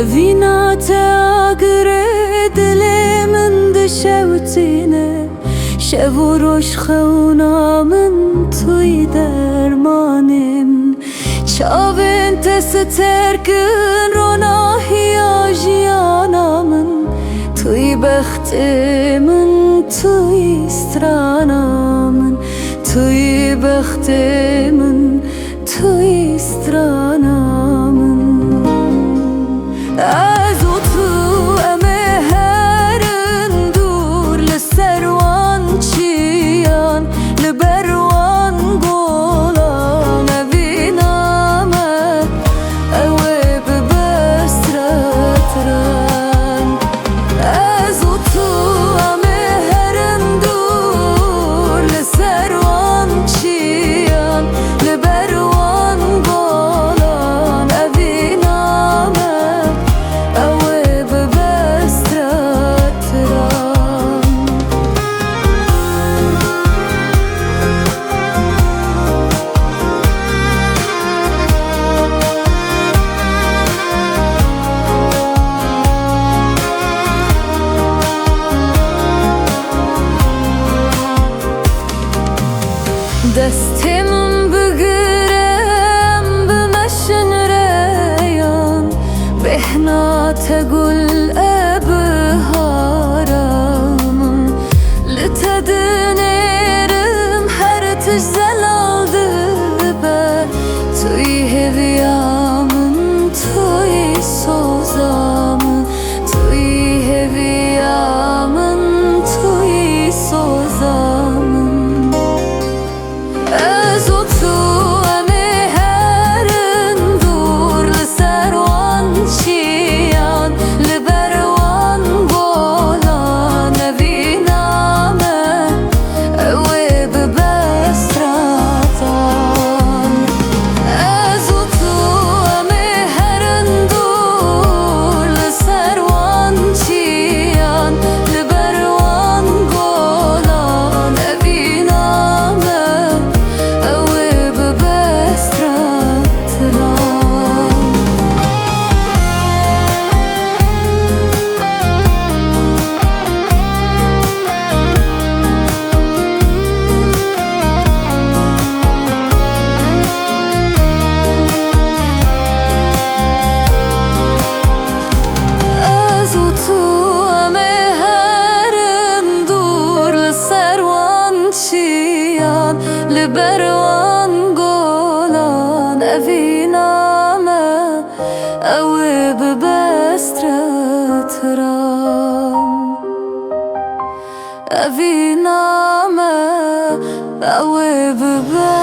Evina te agre dile min dişevtine Şevuroş xewna min tuy dermanim Çavên te sterkin ronahiya jiyana min Tuy bextê min tuy strana min Tuy bextê min tuy strana min Ez û tu em ê herin dûr li ser wan çiyan Li ber wan golan evîna me ew ê bibe stretran Ez û tu em ê herin dûr li ser wan çiyan Li ber wan golan evîna me Destim bigirem bimeşin reyan Behna tegul ebiharamın Li te dinêrim her tişt zelal dibe Tuy heviya min tuy soza min Tuy heviya min tuy soza min Ez û tu em ê herin dûr li ser wan çiyan Li ber wan golan evîna me ew ê bibe stratan Ez û tu em ê herin dûr li ser wan çiyan Li ber wan golan evîna me Li ber wan golan evîna me ew ê bibe stretran Evîna me ew ê bibe